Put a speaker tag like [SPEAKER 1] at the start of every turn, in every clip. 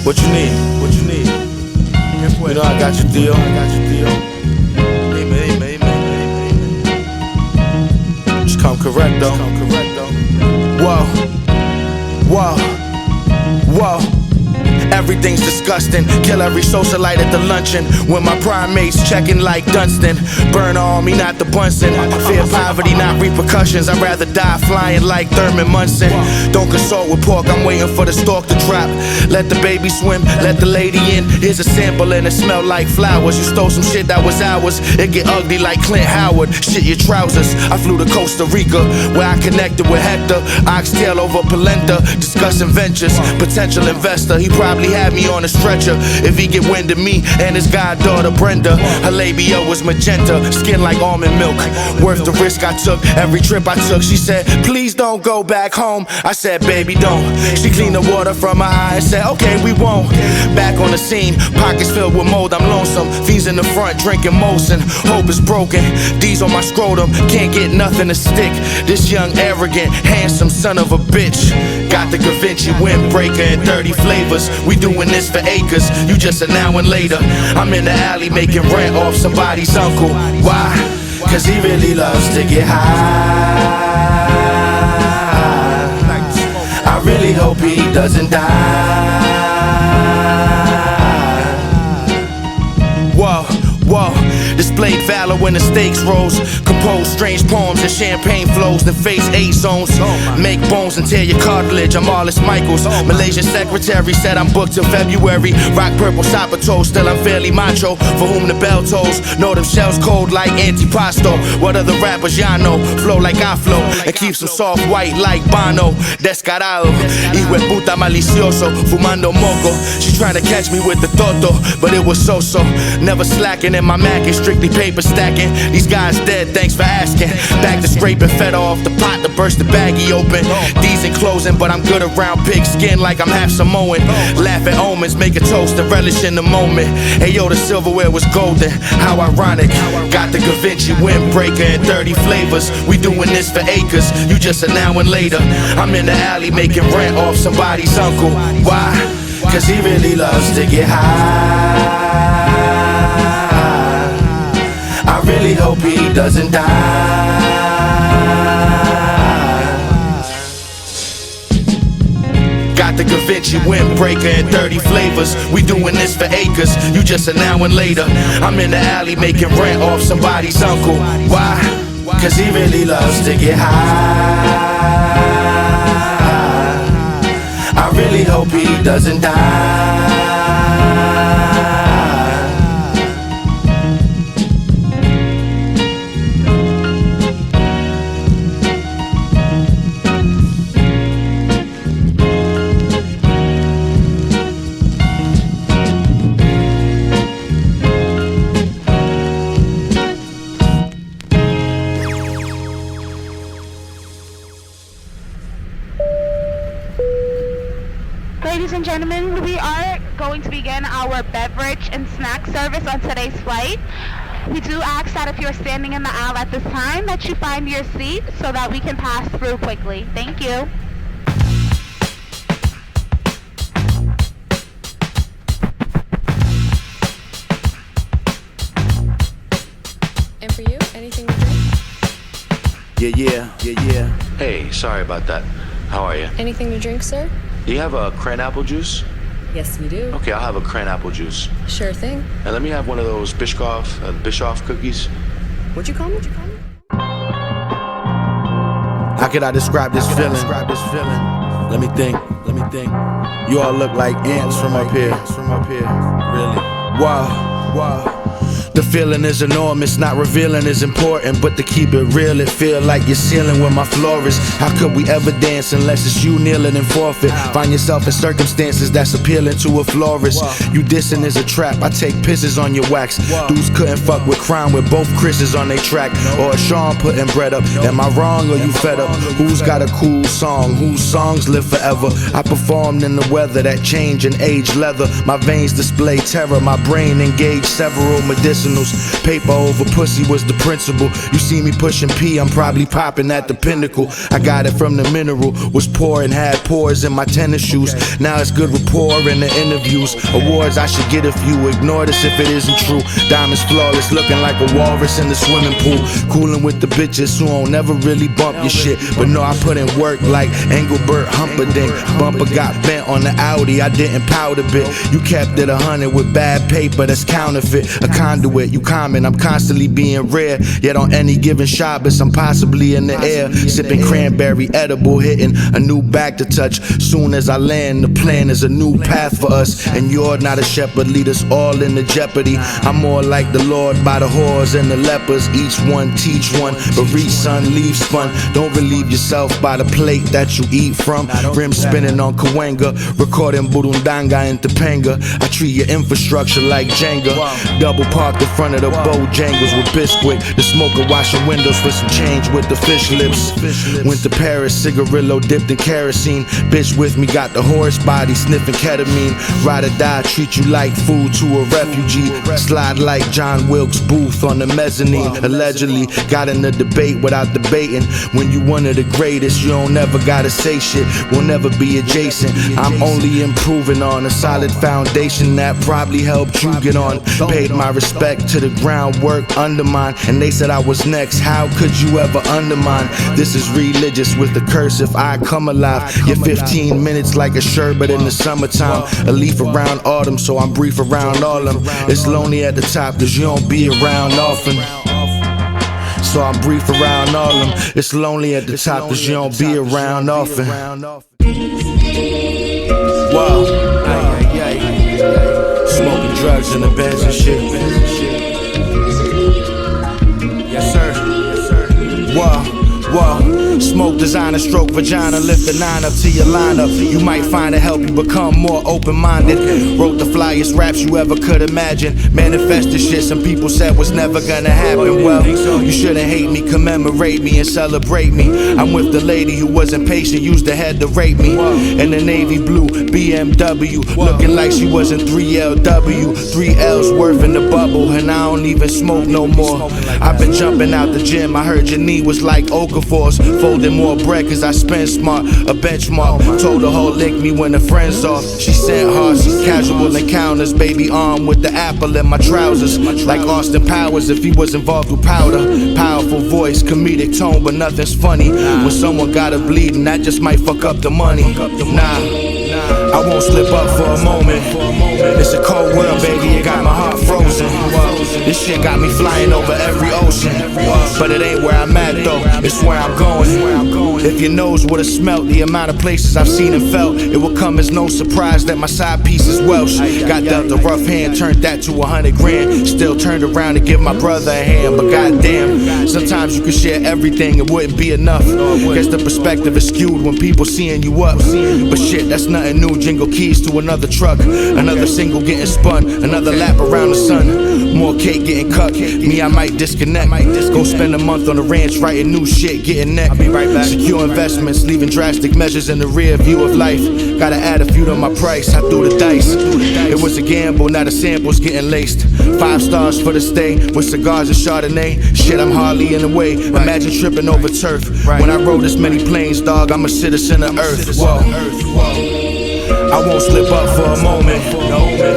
[SPEAKER 1] What you need? What you need? You know I got your deal. I got your deal. Amen. Just come correct though. Whoa. Everything's disgusting. Kill every socialite at the luncheon. When my primates checking like Dunstan. Burn all me, not the Bunsen. Fear poverty, not repercussions. I'd rather die flying like Thurman Munson. Don't consult with pork, I'm waiting for the stork to drop. Let the baby swim, let the lady in. Here's a sample and it smell like flowers. You stole some shit that was ours. It get ugly like Clint Howard. Shit your trousers. I flew to Costa Rica, where I connected with Hector. Oxtail over polenta, discussing ventures. Potential investor, he probably had me on a stretcher if he get wind of me and his goddaughter Brenda. Her labia was magenta, skin like almond milk. Worth the risk I took, every trip I took. She said, please don't go back home. I said, baby, don't. She cleaned the water from my eye and said, okay, we won't. Back on the scene, pockets filled with mold, I'm lonesome. Fiends in the front, drinking Molson. Hope is broken, D's on my scrotum. Can't get nothing to stick. This young, arrogant, handsome son of a bitch got the Da Vinci windbreaker and 30 flavors. We doing this for acres, you just a now and later. I'm in the alley making rent off somebody's uncle. Why? Cause he really loves to get high. I really hope he doesn't die. Whoa, displayed valor when the stakes rose. Composed strange poems and champagne flows. Then face 8 zones. Make bones and tear your cartilage. I'm Arliss Michaels. Malaysian secretary said I'm booked till February. Rock purple sapato, still I'm fairly macho. For whom the bell tolls. Know them shells cold like antipasto. What other rappers y'all know? Flow like I flow. And keeps them soft white like Bono. Descarado. Hijo de puta malicioso. Fumando moco. She trying to catch me with the toto, but it was so-so. Never slacking. My Mac is strictly paper stacking. These guys dead, thanks for asking. Back to scraping feta off the pot to burst the baggie open. D's in closing, but I'm good around pig skin like I'm half Samoan. Laugh at omens, make a toast and relish in the moment. Hey yo, the silverware was golden, how ironic. Got the Da Vinci windbreaker and 30 flavors. We doing this for acres, you just a now and later. I'm in the alley making rent off somebody's uncle. Why? Cause he really loves to get high. I really hope he doesn't die. Got the Da Vinci windbreaker and 30 flavors. We doing this for acres, you just a now and later. I'm in the alley making rent off somebody's uncle. Why? Cause he really loves to get high. I really hope he doesn't die.
[SPEAKER 2] Ladies and gentlemen, we are going to begin our beverage and snack service on today's flight. We do ask that if you're standing in the aisle at this time that you find your seat so that we can pass through quickly. Thank you.
[SPEAKER 3] And for you, anything to drink?
[SPEAKER 1] Yeah.
[SPEAKER 4] Hey, sorry about that. How are you?
[SPEAKER 3] Anything to drink, sir?
[SPEAKER 4] Do you have a Crimeapple juice?
[SPEAKER 3] Yes, we do.
[SPEAKER 4] Okay, I'll have a Crimeapple juice.
[SPEAKER 3] Sure thing.
[SPEAKER 4] And let me have one of those Bischoff cookies.
[SPEAKER 3] What'd you call me?
[SPEAKER 1] How could I describe this feeling? Let me think. You all look like ants from up here. Really? Wow. The feeling is enormous, not revealing is important, but to keep it real, it feel like you're sealing where my floor is. How could we ever dance unless it's you kneeling and forfeit? Find yourself in circumstances that's appealing to a florist. You dissing is a trap, I take pisses on your wax. Dudes couldn't fuck with crime with both Chris's on their track. Or Sean putting bread up, am I wrong or you fed up? Who's got a cool song, whose songs live forever? I performed in the weather that change and age leather. My veins display terror, my brain engaged several medicinal medicinals. Paper over pussy was the principle. You see me pushing P, I'm probably popping at the pinnacle. I got it from the mineral, was poor and had pores in my tennis shoes. Now it's good rapport in the interviews. Awards I should get if you ignore this if it isn't true. Diamonds flawless, looking like a walrus in the swimming pool. Cooling with the bitches who don't never really bump your shit, but no, I put in work like Engelbert Humperdinck. Bumper got bent on the Audi, I didn't powder bit. You kept it 100 with bad paper, that's counterfeit. A conduit, you comment, I'm constantly being rare. Yet on any given Shabbos, I'm possibly in the air. Sipping cranberry edible, hitting a new bag to touch. Soon as I land, the plan is a new path for us. And you're not a shepherd, lead us all into jeopardy. I'm more like the Lord by the whores and the lepers. Each one teach one, but reach son, leave spun. Don't relieve yourself by the plate that you eat from. Rim spinning on Cahuenga, recording Burundanga and Topanga. I treat your infrastructure like Jenga. Double parked in front of the Bojangles with Bisquick. The smoker washing windows for some change with the fish lips. Went to Paris, cigarillo dipped in kerosene. Bitch with me got the horse body sniffing ketamine. Ride or die, treat you like food to a refugee. Slide like John Wilkes Booth on the mezzanine. Allegedly got in a debate without debating. When you one of the greatest, you don't never gotta say shit. We'll never be adjacent. I'm only improving on a solid foundation that probably helped you get on. Paid my respect to the groundwork undermined, and they said I was next. How could you ever undermine? This is religious with the curse if I come alive. You're 15 minutes like a sherbet in the summertime. A leaf around autumn, so I'm brief around all them. It's lonely at the top cause you don't be around often. So I'm brief around all them. It's lonely at the top cause you don't be around often. Wow. Smoking drugs in the beds and shit. Yes sir. Wow. Smoke designer, stroke vagina, lift the 9 up to your lineup. You might find it help you become more open-minded. Wrote the flyest raps you ever could imagine. Manifested shit some people said was never gonna happen. Well, you shouldn't hate me, commemorate me and celebrate me. I'm with the lady who wasn't patient, used the head to rape me. In the navy blue BMW, looking like she was in 3LW. 3 L's worth in the bubble, and I don't even smoke no more. I've been jumping out the gym, I heard your knee was like Okafor's. Folding more bread cause I spend smart, a benchmark. Told her whole lick me when the friends off. She sent harsh, casual encounters. Baby armed with the apple in my trousers. Like Austin Powers if he was involved with powder. Powerful voice, comedic tone, but nothing's funny. When someone gotta bleed and that just might fuck up the money. Nah, I won't slip up for a moment. It's a cold world, baby, it got my heart frozen. This shit got me flying over every ocean. But it ain't where I'm at though, it's where I'm going. If your nose would've smelt the amount of places I've seen and felt, it would come as no surprise that my side piece is Welsh. Got dealt a rough hand, turned that to 100 grand. Still turned around to give my brother a hand, but goddamn, sometimes you can share everything, it wouldn't be enough. Guess the perspective is skewed when people seeing you up. But shit, that's nothing new, jingle keys to another truck. Another single getting spun, another lap around the sun. More cake getting cut, me I might disconnect. Go spend a month on the ranch writing new shit, getting neck. I'll be right back. Secure investments, leaving drastic measures in the rear view of life. Gotta add a few to my price, I threw the dice. It was a gamble, now the sample's getting laced. 5 stars for the stay, with cigars and Chardonnay. Shit, I'm hardly in the way, imagine tripping over turf. When I rode this many planes, dog, I'm a citizen of Earth. Whoa. I won't slip up for a moment.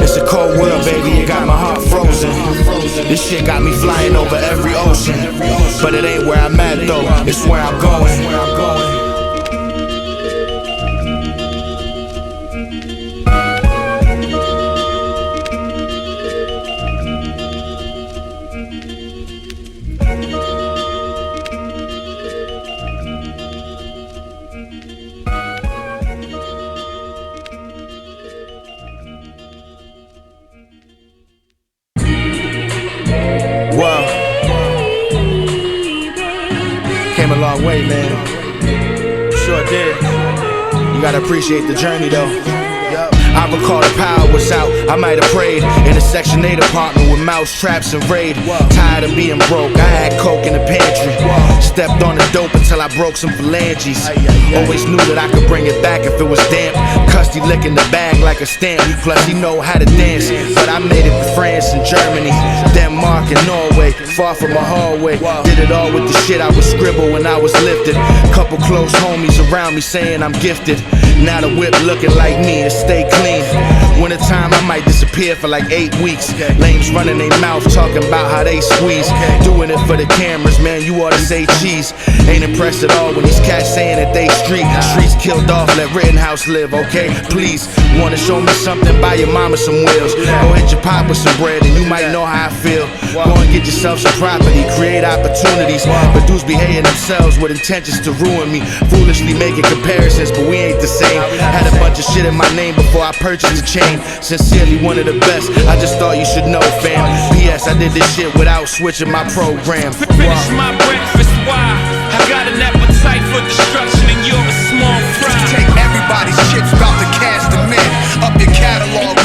[SPEAKER 1] It's a cold world, baby, it got my heart frozen. This shit got me flying over every ocean. But it ain't where I'm at though, it's where I'm going. Wow. Came a long way, man. Sure did. You gotta appreciate the journey, though. I recall the power was out, I might have prayed in a Section 8 apartment with mouse traps and raid. Tired of being broke, I had coke in the pantry. Stepped on the dope until I broke some phalanges. Always knew that I could bring it back if it was damp. Custy licking the bag like a stamp. Plus he know how to dance. But I made it to France and Germany, Denmark and Norway, far from a hallway. Did it all with the shit I would scribble when I was lifted. Couple close homies around me saying I'm gifted. Now the whip looking like me and stay clean. Winter time I might disappear for like 8 weeks. Lames running their mouth talking about how they squeeze. Doing it for the cameras, man, you ought to say cheese. Ain't impressed at all when these cats saying that they streets killed off, let Rittenhouse live, okay? Please, wanna show me something, buy your mama some wheels. Go hit your pop with some bread and you might know how I feel. Go and get yourself some property, create opportunities. But dudes behaving themselves with intentions to ruin me. Foolishly making comparisons, but we ain't the same. Had a bunch of shit in my name before I purchased a chain. Sincerely one of the best, I just thought you should know, fam. P.S. I did this shit without switching my program.
[SPEAKER 5] Finish my breakfast, why? I got an appetite for destruction and you're a small fry.
[SPEAKER 6] Take everybody's chips, about to cash them in. Up your catalog.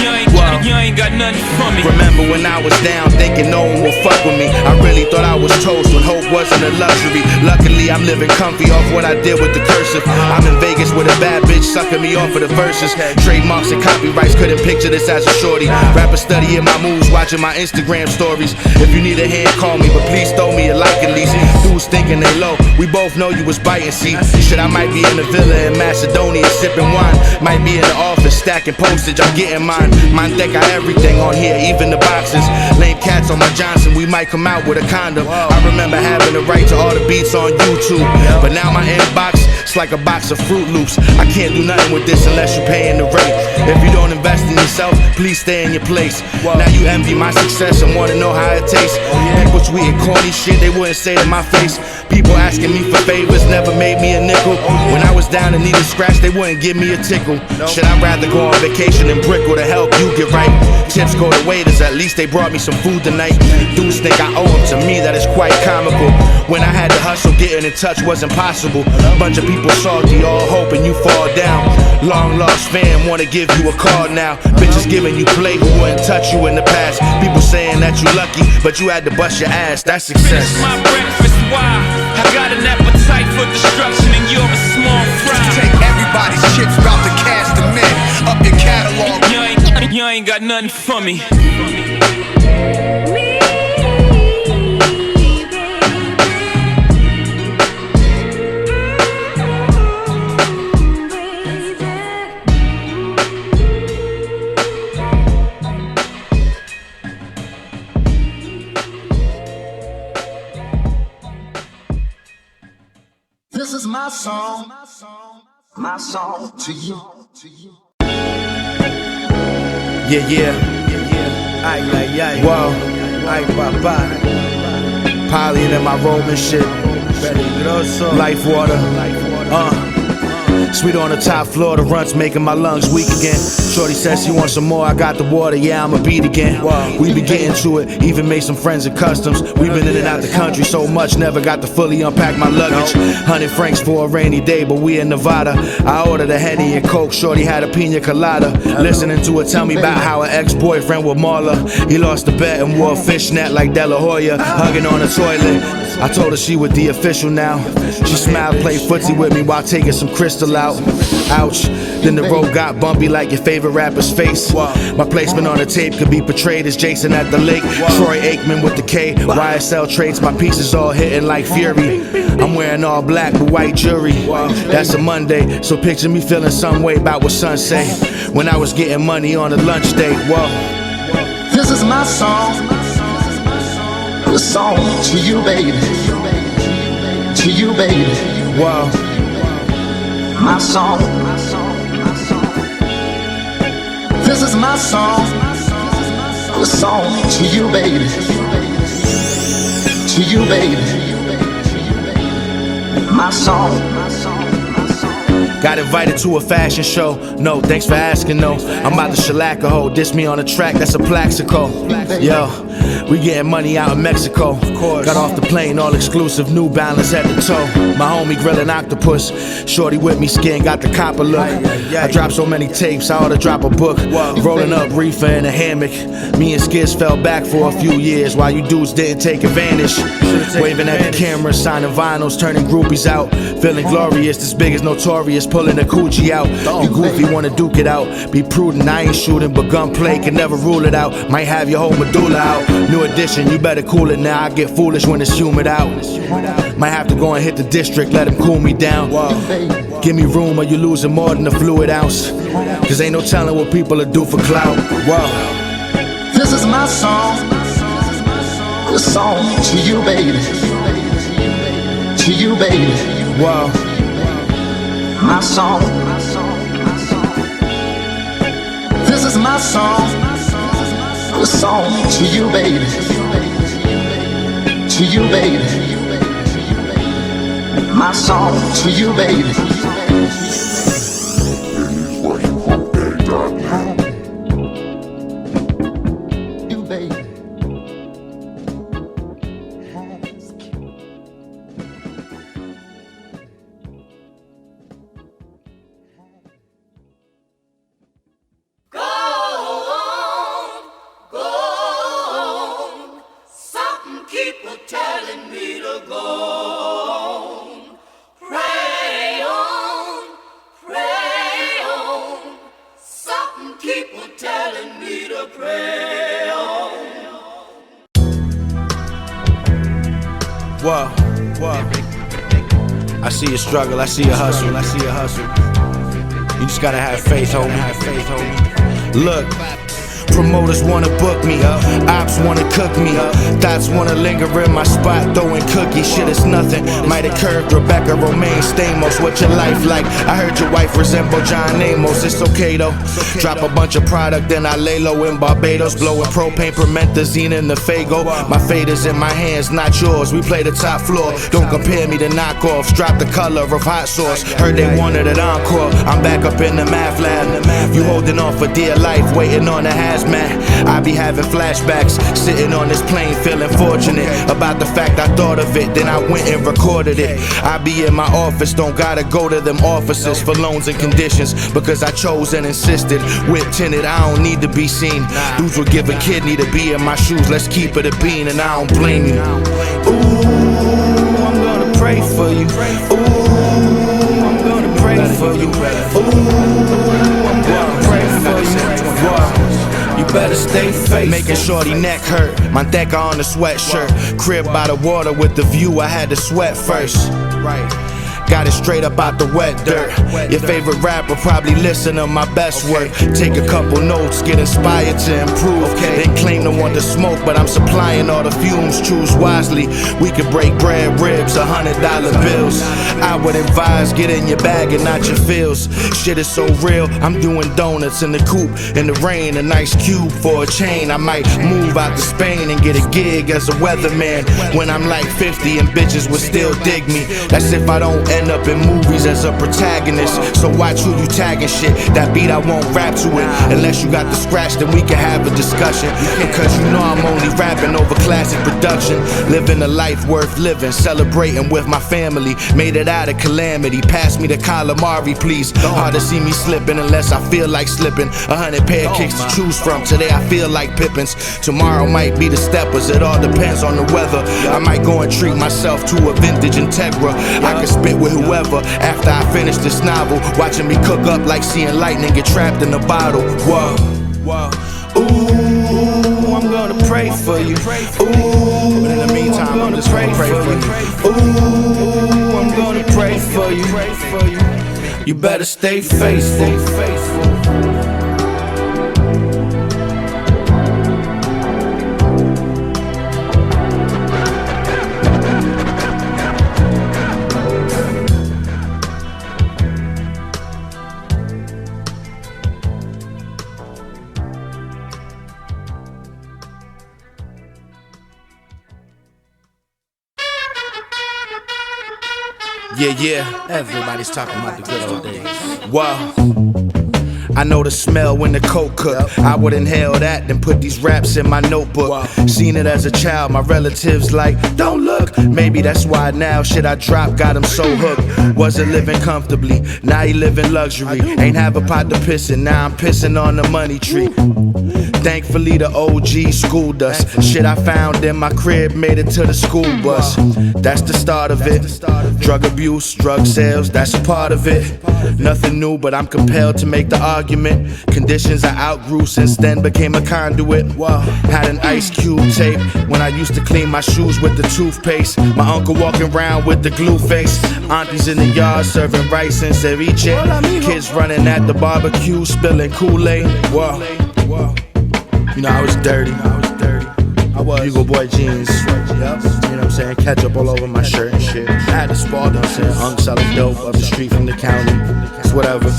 [SPEAKER 5] You ain't got nothing for me.
[SPEAKER 1] Remember when I was down thinking no one would fuck with me. I really thought I was toast when hope wasn't a luxury. Luckily I'm living comfy off what I did with the cursive. I'm in Vegas with a bad bitch sucking me off for the verses. Trademarks and copyrights, couldn't picture this as a shorty. Rapper studying my moves, watching my Instagram stories. If you need a hand, call me, but please throw me a like at least. Dudes thinking they low, we both know you was biting, see. Shit, I might be in the villa in Macedonia sipping wine. Might be in the office stacking postage, I'm getting mine. Monte got everything on here, even the boxes. Lame cats on my Johnson, we might come out with a condom. I remember having the right to all the beats on YouTube, but now my inbox, it's like a box of Fruit Loops. I can't do nothing with this unless you're paying the rate. If you don't invest in yourself, please stay in your place. Now you envy my success and wanna know how it tastes. People tweeting corny shit they wouldn't say to my face. People asking me for favors never made me a nickel. When I was down and needed scratch, they wouldn't give me a tickle. Should I rather go on vacation and brickle to help you get right? Tips go to waiters, at least they brought me some food tonight. Dudes think I owe them, to me that is quite comical. When I had to hustle, getting in touch wasn't possible. Bunch of people salty, all hoping you fall down. Long lost fam wanna give you a call now. Bitches giving you play who wouldn't touch you in the past. People saying that you lucky, but you had to bust your ass, that's success.
[SPEAKER 5] Finish my breakfast, why? I got an appetite for destruction and you're a small fry.
[SPEAKER 6] Take everybody's chips, about to cash them in. Up your catalog.
[SPEAKER 5] You ain't got nothing for me.
[SPEAKER 7] This is my song to you.
[SPEAKER 1] Yeah. Ay. Whoa. Ay, papá. Poly in my Roman shit. Life water. Sweet on the top floor, the runts making my lungs weak again. Shorty says she wants some more, I got the water, yeah, I'ma beat again. We be getting to it, even made some friends in customs. We've been in and out the country so much, never got to fully unpack my luggage. 100 francs for a rainy day, but we in Nevada. I ordered a Henny and Coke, shorty had a pina colada. Listening to her tell me about how her ex-boyfriend with Marla. He lost the bet and wore a fishnet like De La Hoya, hugging on the toilet. I told her she was the official now. She smiled, played footsie with me while taking some Cristo out. Ouch. Then the road got bumpy like your favorite rapper's face. My placement on the tape could be portrayed as Jason at the lake. Troy Aikman with the K. YSL traits, my pieces all hitting like fury. I'm wearing all black with white jewelry. That's a Monday, so picture me feeling some way about what son say when I was getting money on a lunch date. Whoa.
[SPEAKER 7] This is my song. The song to you, baby. To you, baby.
[SPEAKER 1] Whoa.
[SPEAKER 7] My song. This is my song. The song to you, baby. To you, baby. My song.
[SPEAKER 1] Got invited to a fashion show. No, thanks for asking, no. I'm about to shellac a hoe. Diss me on the track, that's a Plaxico. Yo, We getting money out in Mexico. Got off the plane, all exclusive, New Balance at the toe. My homie grilling octopus. Shorty with me, skin got the copper look. I dropped so many tapes, I ought to drop a book. Rolling up reefer in a hammock. Me and Skizz fell back for a few years while you dudes didn't take advantage. Waving at the camera, signing vinyls, turning groupies out. Feeling glorious, this big as Notorious, pulling the coochie out. You goofy, wanna duke it out. Be prudent, I ain't shooting, but gunplay can never rule it out. Might have your whole medulla out. New edition, you better cool it now. I get foolish when it's humid out. Might have to go and hit the district, let him cool me down. Give me room or you losing more than a fluid ounce. Cause ain't no telling what people will do for clout.
[SPEAKER 7] This is my song. This song to you, baby. To you, baby. My song. This is my song. This song to you, baby. To you, baby. My song to you, baby. You, baby.
[SPEAKER 1] I see your struggle, I see your hustle, You just gotta have faith, homie. Look, promoters wanna book me, ops wanna cook me, thoughts wanna linger in my spot, throwing cookies, shit is nothing. Might have curved Rebecca Romaine Stamos. What your life like? I heard your wife resemble John Amos. It's okay though. Drop a bunch of product, then I lay low in Barbados, blowing propane, promethazine in the Fago. My fate is in my hands, not yours. We play the top floor. Don't compare me to knockoffs. Drop the color of hot sauce. Heard they wanted an encore. I'm back up in the math lab. You holding on for dear life, waiting on the hazmat. I be having flashbacks, sitting on this plane feeling fortunate about the fact I thought of it, then I went and recorded it. I be in my office, don't gotta go to them offices for loans and conditions, because I chose and insisted. Whip tinted, I don't need to be seen. Dudes would give a kidney to be in my shoes, let's keep it a bean, and I don't blame you. Ooh, I'm gonna pray for you. Ooh, I'm gonna pray for you. Ooh, I'm gonna pray for you. You better stay faithful. Making shorty neck hurt. Monte on the sweatshirt. Crib by the water with the view. I had to sweat first. Got it straight up out the wet dirt. Your favorite rapper probably listen to my best work. Take a couple notes, get inspired to improve. Then claim to want to smoke, but I'm supplying all the fumes. Choose wisely. We could break bread, ribs, $100 bills. I would advise, get in your bag and not your feels. Shit is so real, I'm doing donuts in the coupe. In the rain, a nice cube for a chain. I might move out to Spain and get a gig as a weatherman when I'm like 50 and bitches would still dig me. That's if I don't end up in movies as a protagonist. So watch who you tagging shit. That beat I won't rap to it. Unless you got the scratch, then we can have a discussion. Because you know I'm only rapping over classic production. Living a life worth living, celebrating with my family. Made it out of calamity. Pass me the calamari, please. Hard to see me slipping unless I feel like slipping. 100 pair of kicks to choose from. Today I feel like Pippins. Tomorrow might be the Steppers. It all depends on the weather. I might go and treat myself to a vintage Integra. I can spit with whoever after I finish this novel. Watching me cook up like seeing lightning get trapped in a bottle. Whoa. Ooh, I'm gonna pray for you. Ooh, but in the meantime, I'm just gonna pray for you. Ooh, I'm gonna pray for you. You better stay faithful. Yeah, everybody's talking about the good old days. Wow, I know the smell when the coke cook. I would inhale that, then put these raps in my notebook. Seen it as a child, my relatives like, don't look. Maybe that's why now shit I dropped got him so hooked. Wasn't living comfortably, now he live in luxury. Ain't have a pot to piss in, now I'm pissing on the money tree. Thankfully the OG schooled us. Shit I found in my crib made it to the school bus. That's the start of it. Drug abuse, drug sales, that's a part of it. Nothing new, but I'm compelled to make the argument. Conditions I outgrew since then became a conduit. Had an ice cube tape when I used to clean my shoes with the toothpaste. My uncle walking around with the glue face. Aunties in the yard serving rice and ceviche. Kids running at the barbecue spilling Kool-Aid. You know I was dirty. I was Hugo Boy jeans. You know what I'm saying? Ketchup all over my shirt and shit. I had to spar them, saying Unc selling dope up the street from the county. It's whatever.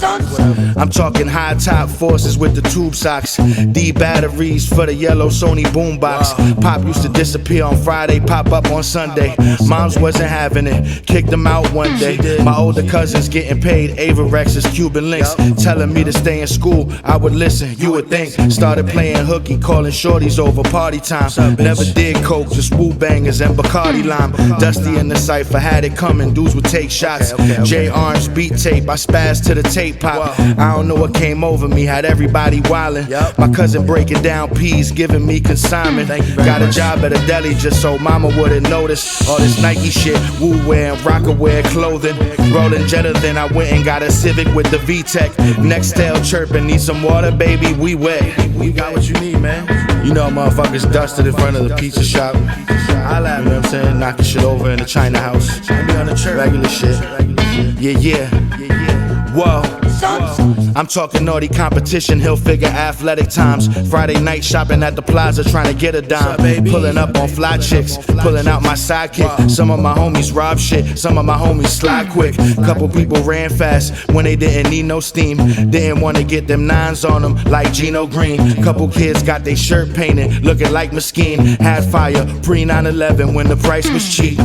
[SPEAKER 1] I'm talking high top forces with the tube socks. D batteries for the yellow Sony boombox. Pop used to disappear on Friday, pop up on Sunday. Moms wasn't having it, kicked them out one day. My older cousins getting paid Averex's Cuban links, telling me to stay in school. I would listen, you would think. Started playing hooky, calling shorties over party time. Never did coke, just woo bangers and Bacardi lime. Dusty in the cypher, had it coming, dudes would take shots. J Arms beat tape, I spazzed to the tape pop. I don't know what came over me, had everybody wildin'. My cousin breaking down peas, giving me consignment. Got a job at a deli just so mama wouldn't notice. All this Nike shit, woo wear and rocker wear clothing. Rolling Jetta, then I went and got a Civic with the VTEC. Nextel chirping, need some water, baby, we wet. We got what you need, man. You know motherfuckers dusted in front of the pizza shop. I laugh, you know what I'm saying? Knocking shit over in the China house. I be on the church. Regular shit. Yeah. Whoa. I'm talking naughty competition, hill figure athletic times. Friday night shopping at the plaza trying to get a dime. Pulling up on fly chicks, pulling out my sidekick. Some of my homies rob shit, some of my homies slide quick. Couple people ran fast when they didn't need no steam. Didn't want to get them nines on them like Gino Green. Couple kids got their shirt painted, looking like Mesquite. Had fire pre 9/11 when the price was cheap.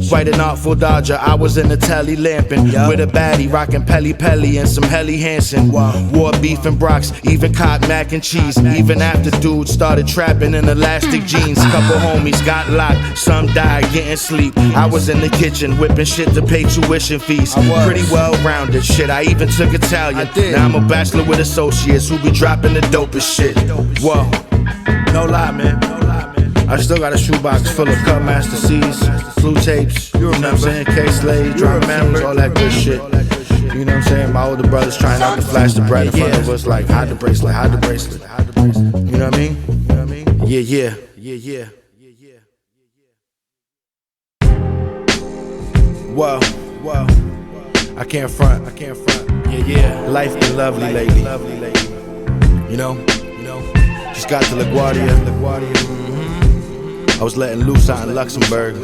[SPEAKER 1] Quite an artful dodger, I was in the telly lamping with a baddie, rocking Pelly and some Helly Hansen. Wore beef and brocks, even caught mac and cheese. Even after dudes started trapping in elastic jeans. Couple homies got locked, some died getting sleep. I was in the kitchen whipping shit to pay tuition fees. Pretty well rounded shit, I even took Italian. Now I'm a bachelor with associates who be dropping the dopest shit. Whoa, no lie, man. I still got a shoebox full of Cutmaster C's, flu tapes, you know what I'm saying, K-Slade, drum members, all that good shit. You know what I'm saying? My older brother's trying not to flash the bread in front of us like, hide the bracelet, hide the bracelet. You know what I mean? Yeah. Whoa. I can't front. Yeah. Life been lovely lately. You know? Just got to LaGuardia. I was letting loose out in Luxembourg.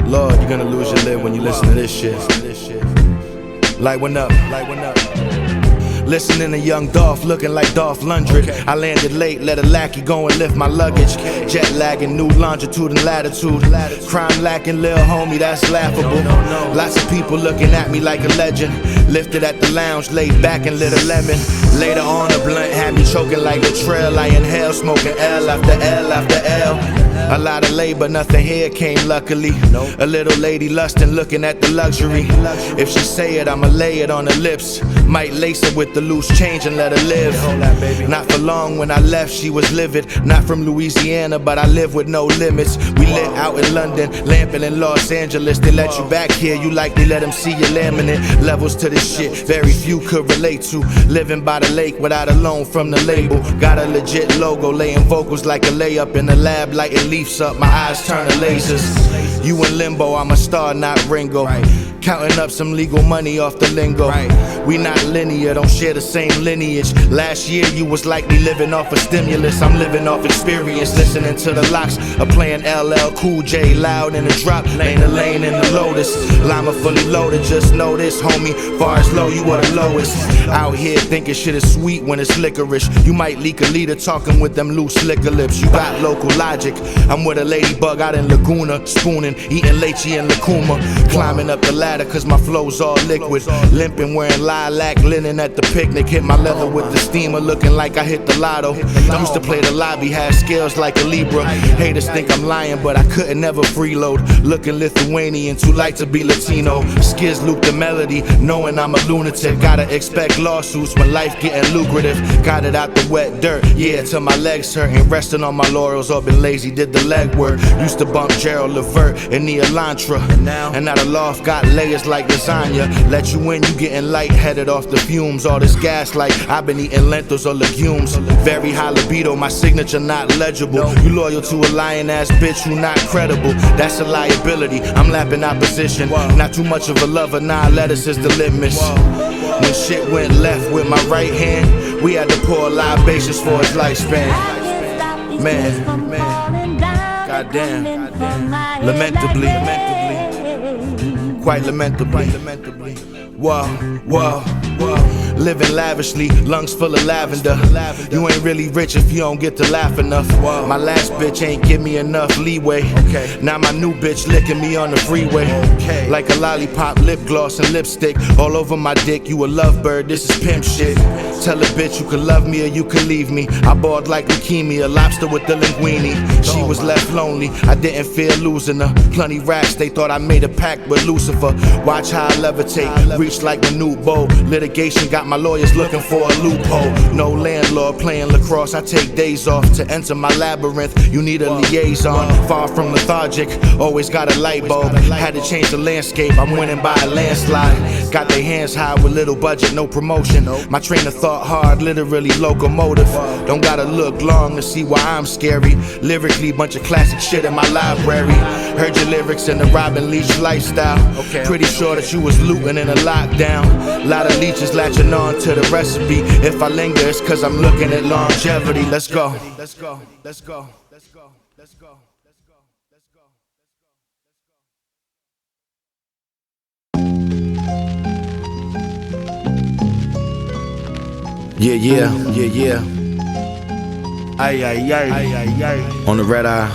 [SPEAKER 1] Lord, you're gonna lose your lid when you listen to this shit. Light one up. Listening to Young Dolph, looking like Dolph Lundgren. I landed late, let a lackey go and lift my luggage. Jet lagging, new longitude and latitude. Crime lacking, lil homie, that's laughable. Lots of people looking at me like a legend. Lifted at the lounge, laid back and lit a lemon. Later on, a blunt had me choking like a trail. I inhale, smoking L after L after L. A lot of labor, nothing here came luckily. A little lady lusting, looking at the luxury. If she say it, I'ma lay it on her lips. Might lace her with the loose change and let her live. Not for long, when I left she was livid. Not from Louisiana, but I live with no limits. We lit out in London, lamping in Los Angeles. They let you back here, you likely let them see your laminate. Levels to this shit, very few could relate to. Living by the lake without a loan from the label. Got a legit logo, laying vocals like a layup in the lab, lighting leaves up, my eyes turn to lasers. You in limbo, I'm a star, not Ringo. Counting up some legal money off the lingo. We not linear, don't share the same lineage. Last year you was likely living off a stimulus. I'm living off experience, listening to the locks. Playing LL Cool J loud in the drop. Lane to lane in the Lotus. Llama fully loaded, just know this, homie. For Bar is low, you are the lowest. Out here thinking shit is sweet when it's licorice. You might leak a leader talking with them loose liquor lips. You got local logic. I'm with a ladybug out in Laguna, spooning, eating leche and lacuma. Climbing up the ladder cause my flow's all liquid. Limping, wearing lilac linen at the picnic. Hit my leather with the steamer, looking like I hit the lotto. Used to play the lobby, had skills like a Libra. Haters think I'm lying, but I couldn't never freeload. Looking Lithuanian, too light to be Latino. Skizz loop the melody, knowing I'm a lunatic. Gotta expect lawsuits when life getting lucrative. Got it out the wet dirt, yeah, till my legs hurt. Ain't resting on my laurels or been lazy, did the legwork. Used to bump Gerald Levert in the Elantra. And now the loft got layers like lasagna. Let you in, you getting lightheaded off the fumes. All this gas like I've been eating lentils or legumes. Very high libido, my signature not legible. You loyal to a lying ass bitch who not credible. That's a liability, I'm lapping opposition. Not too much of a lover, nah, lettuce is the litmus. When shit went left with my right hand, we had to pour libations for its lifespan. Man, goddamn, lamentably, quite lamentably. Whoa. Living lavishly, lungs full of lavender. You ain't really rich if you don't get to laugh enough. My last bitch ain't give me enough leeway. Now my new bitch licking me on the freeway. Like a lollipop, lip gloss and lipstick all over my dick. You a lovebird, this is pimp shit. Tell a bitch you can love me or you can leave me. I balled like leukemia, lobster with the linguine. She was left lonely, I didn't fear losing her. Plenty racks, they thought I made a pact with Lucifer. Watch how I levitate, reach like the new bow. Litigation got my lawyers looking for a loophole. No landlord playing lacrosse, I take days off to enter my labyrinth. You need a liaison, far from lethargic, always got a light bulb. Had to change the landscape, I'm winning by a landslide. Got their hands high with little budget, no promotion. My train of thought hard, literally locomotive. Don't gotta look long to see why I'm scary. Lyrically, bunch of classic shit in my library. Heard your lyrics in the Robin Leach lifestyle. Pretty sure that you was looting in a lockdown. Lot of leeches latching on to the recipe. If I linger, it's cause I'm looking at longevity. Let's go. Yeah. Ay. On the red eye.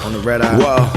[SPEAKER 1] Whoa.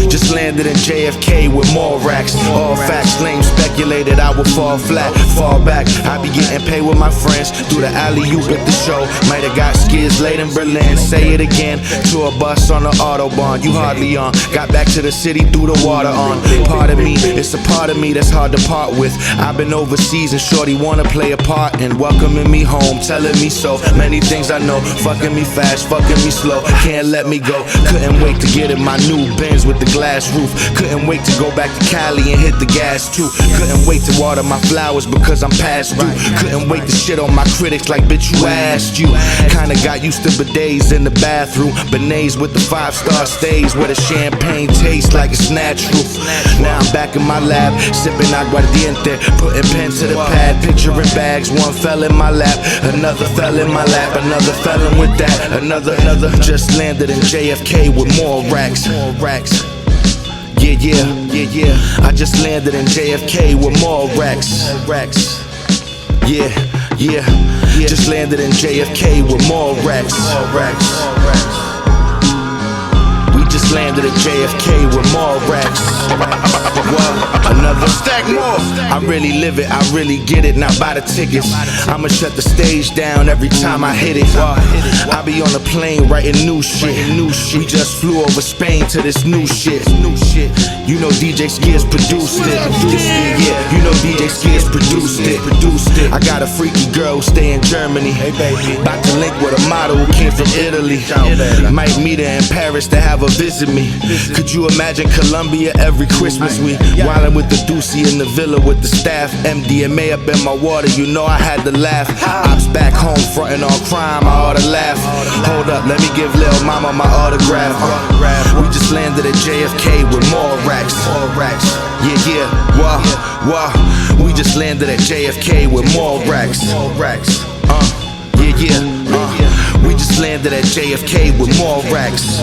[SPEAKER 1] Just landed in JFK with more racks. All facts, lame speculated I would fall flat, fall back. I be getting paid with my friends through the alley-oop at the show. Might have got Skizz late in Berlin. Say it again, to a bus on the Autobahn. You hardly on. Got back to the city through the water on. Pardon me, it's a part of me that's hard to part with. I've been overseas and shorty wanna play a part in welcoming me home, telling me so. Many things I know, fucking me fast, fucking me slow. Can't let me go. Couldn't wait to get in my new Benz with the glass roof. Couldn't wait to go back to Cali and hit the gas too. Couldn't wait to water my flowers because I'm past due. Couldn't wait to shit on my critics like bitch you asked you. Kinda got used to bidets in the bathroom. Beignets with the 5-star stays where the champagne tastes like it's natural. Now I'm back in my lab, sipping aguardiente, putting pen to the pad, picturing bags. One fell in my lap, another fell in my lap, another fell in with that, another. Just landed in JFK with more racks. Yeah. I just landed in JFK with more racks. Yeah. Just landed in JFK with more racks. We just landed at JFK with more racks. Another stack more. I really live it, I really get it. Now buy the tickets. I'ma shut the stage down every time I hit it. I be on a plane writing new shit. We just flew over Spain to this new shit. You know DJ Skizz produced it. Yeah, you know DJ Skizz produced it. I got a freaky girl who stay in Germany. About to link with a model who came from Italy. Might meet her in Paris to have her visit me. Could you imagine Colombia every Christmas? We wildin' with the doozy in the villa with the staff. MDMA up in my water, you know I had to laugh. Ops back home frontin' on crime, I oughta laugh. Hold up, let me give Lil Mama my autograph. We just landed at JFK with more racks. Yeah. Whoa. We just landed at JFK with more racks. Yeah. We just landed at JFK with more racks.